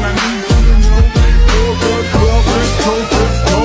I need you to know. Good, good, let's go, let's go.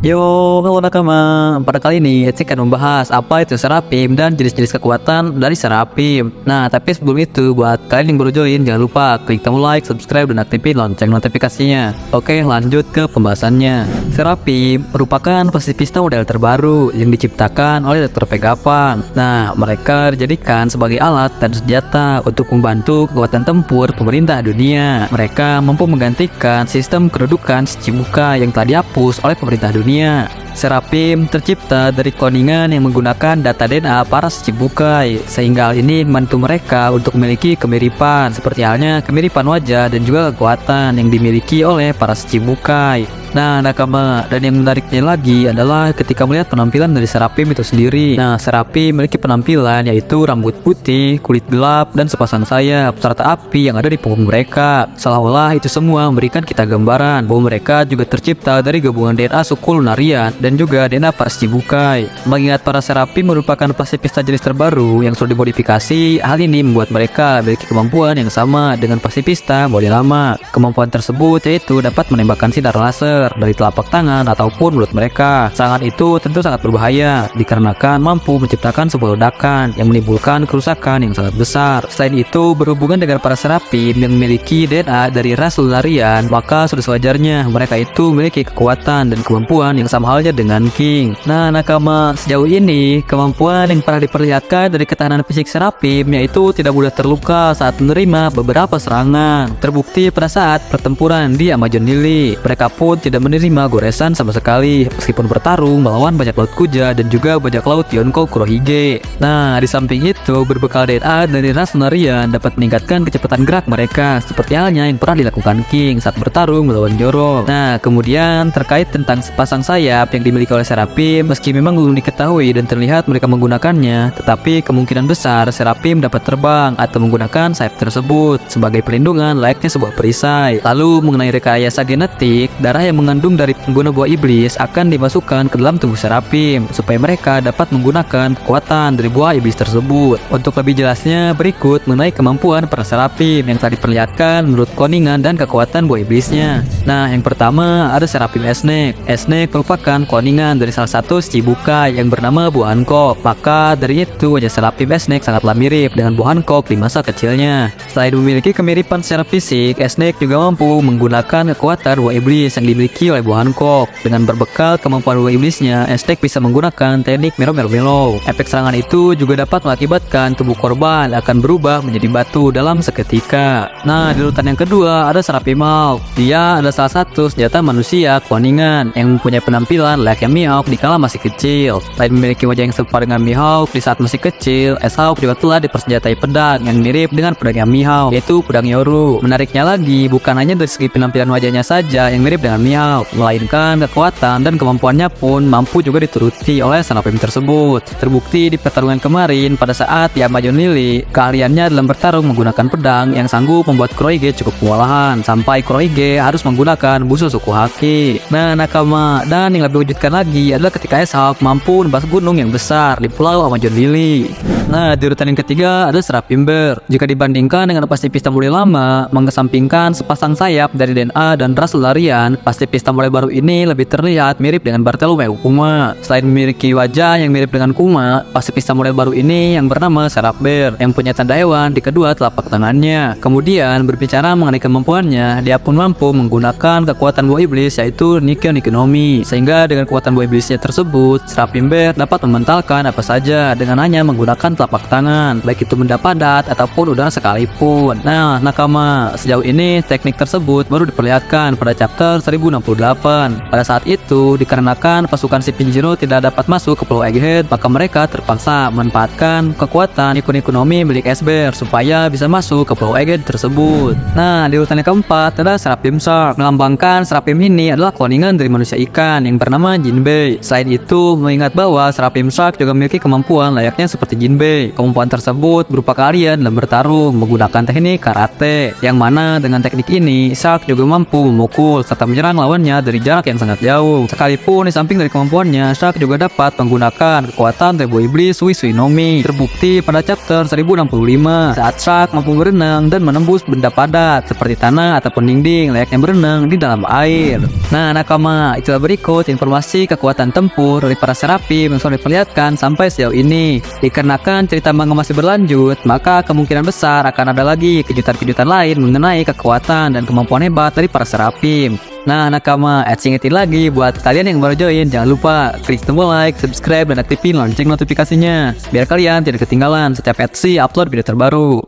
Yo, halo nakama. Pada kali ini Eci akan membahas apa itu Seraphim dan jenis-jenis kekuatan dari Seraphim. Nah, tapi sebelum itu buat kalian yang baru join jangan lupa klik tombol like, subscribe dan aktifin lonceng notifikasinya. Oke, lanjut ke pembahasannya. Seraphim merupakan pasifista model terbaru yang diciptakan oleh Dr. Vegapunk. Nah, mereka dijadikan sebagai alat dan senjata untuk membantu kekuatan tempur pemerintah dunia. Mereka mampu menggantikan sistem kedudukan Shichibukai yang telah dihapus oleh pemerintah dunia. Seraphim tercipta dari kloningan yang menggunakan data DNA para Shichibukai, sehingga hal ini membantu mereka untuk memiliki kemiripan, seperti halnya kemiripan wajah dan juga kekuatan yang dimiliki oleh para Shichibukai. Nah, nakama, dan yang menariknya lagi adalah ketika melihat penampilan dari Seraphim itu sendiri. Nah, Seraphim memiliki penampilan yaitu rambut putih, kulit gelap, dan sepasang sayap serta api yang ada di punggung mereka. Seolah-olah itu semua memberikan kita gambaran bahwa mereka juga tercipta dari gabungan DNA suku Lunarian dan juga DNA para Shichibukai. Mengingat para Seraphim merupakan pasifista jenis terbaru yang sudah dimodifikasi, hal ini membuat mereka memiliki kemampuan yang sama dengan pasifista model lama. Kemampuan tersebut yaitu dapat menembakkan sinar laser dari telapak tangan ataupun mulut mereka. Serangan itu tentu sangat berbahaya dikarenakan mampu menciptakan sebuah ledakan yang menimbulkan kerusakan yang sangat besar. Selain itu, berhubungan dengan para Seraphim yang memiliki DNA dari ras Lunarian, maka sudah sewajarnya mereka itu memiliki kekuatan dan kemampuan yang sama halnya dengan King. Nah, nakama, sejauh ini kemampuan yang pernah diperlihatkan dari ketahanan fisik Seraphim yaitu tidak mudah terluka saat menerima beberapa serangan. Terbukti pada saat pertempuran di Amazon Lily, mereka pun tidak menerima goresan sama sekali meskipun bertarung melawan bajak laut Kuja dan juga bajak laut Yonko Kurohige. Nah, di samping itu, berbekal DNA dari ras Lunarian dapat meningkatkan kecepatan gerak mereka seperti halnya yang pernah dilakukan King saat bertarung melawan Zoro. Nah, kemudian terkait tentang sepasang sayap yang dimiliki oleh Seraphim, meski memang belum diketahui dan terlihat mereka menggunakannya, tetapi kemungkinan besar Seraphim dapat terbang atau menggunakan sayap tersebut sebagai perlindungan layaknya sebuah perisai. Lalu mengenai rekayasa genetik, darah yang mengandung dari pengguna buah iblis akan dimasukkan ke dalam tubuh Seraphim supaya mereka dapat menggunakan kekuatan dari buah iblis tersebut. Untuk lebih jelasnya, berikut mengenai kemampuan para Seraphim yang telah diperlihatkan menurut kloningan dan kekuatan buah iblisnya. Nah, yang pertama ada Seraphim Snake. Snake merupakan kloningan dari salah satu Shichibukai yang bernama Bu Hancock. Maka dari itu wajah Seraphim Snake sangatlah mirip dengan Bu Hancock di masa kecilnya. Selain memiliki kemiripan secara fisik, Snake juga mampu menggunakan kekuatan buah iblis yang dimiliki oleh Bu Hancock. Dengan berbekal kemampuan buah iblisnya, Snake bisa menggunakan teknik Mero Mero Melo. Efek serangan itu juga dapat mengakibatkan tubuh korban akan berubah menjadi batu dalam seketika. Nah, di urutan yang kedua ada Seraphim Hulk. Dia adalah salah satu senjata manusia kloningan yang mempunyai penampilan layaknya Mihawk dikala masih kecil. Selain memiliki wajah yang serupa dengan Mihawk di saat masih kecil, S-Hawk juga telah dipersenjatai pedang yang mirip dengan pedangnya Mihawk, yaitu pedang Yoru. Menariknya lagi, bukan hanya dari segi penampilan wajahnya saja yang mirip dengan Mihawk, melainkan kekuatan dan kemampuannya pun mampu juga dituruti oleh Seraphim tersebut. Terbukti di pertarungan kemarin pada saat di Amazon Lily, keahliannya dalam bertarung menggunakan pedang yang sanggup membuat Kurohige cukup kewalahan sampai Kurohige harus menggunakan busur suku Haki. Nah, nakama, dan yang lebih mengejutkan lagi adalah ketika S-Hawk mampu menembus gunung yang besar di pulau Amazon Lily. Nah, di urutan yang ketiga ada Seraphim Bear. Jika dibandingkan dengan pasifista model lama, mengesampingkan sepasang sayap dari DNA dan ras Lunarian, pasifista model baru ini lebih terlihat mirip dengan Bartholomew Kuma. Selain memiliki wajah yang mirip dengan Kuma, pasifista model baru ini yang bernama Seraph Bear yang punya tanda hewan di kedua telapak tangannya. Kemudian berbicara mengenai kemampuannya, dia pun mampu menggunakan kekuatan buah iblis yaitu Nikkyo Nikkonomi, sehingga dengan kekuatan buah iblisnya tersebut, Seraphim Bear dapat mementalkan apa saja dengan hanya menggunakan telapak tangan, baik itu benda padat ataupun udara sekalipun. Nah, nakama, sejauh ini teknik tersebut baru diperlihatkan pada chapter 1060 1068. Pada saat itu, dikarenakan pasukan si Pinjiro tidak dapat masuk ke Pulau Egghead, maka mereka terpaksa memanfaatkan kekuatan ekonomi milik Esper supaya bisa masuk ke Pulau Egghead tersebut. Nah, di urutan yang keempat adalah Seraphim Shark. Melambangkan Seraphim ini adalah kloningan dari manusia ikan yang bernama Jinbei. Selain itu, mengingat bahwa Seraphim Shark juga memiliki kemampuan layaknya seperti Jinbei. Kemampuan tersebut berupa keahlian dalam bertarung menggunakan teknik karate, yang mana dengan teknik ini Shark juga mampu memukul serta menyerang lawannya dari jarak yang sangat jauh. Sekalipun di samping dari kemampuannya, Shark juga dapat menggunakan kekuatan Tebo Iblis Sui Nomi. Terbukti pada chapter 1065 saat Shark mampu berenang dan menembus benda padat seperti tanah ataupun dinding layaknya berenang di dalam air. Nah, nakama, itulah berikut informasi kekuatan tempur dari para Seraphim yang sudah diperlihatkan sampai sejauh ini. Dikarenakan cerita manga masih berlanjut, maka kemungkinan besar akan ada lagi kejutan-kejutan lain mengenai kekuatan dan kemampuan hebat dari para Seraphim. Nah, nakama, ingetin lagi buat kalian yang baru join, jangan lupa klik tombol like, subscribe, dan aktifin lonceng notifikasinya biar kalian tidak ketinggalan setiap Etsy upload video terbaru.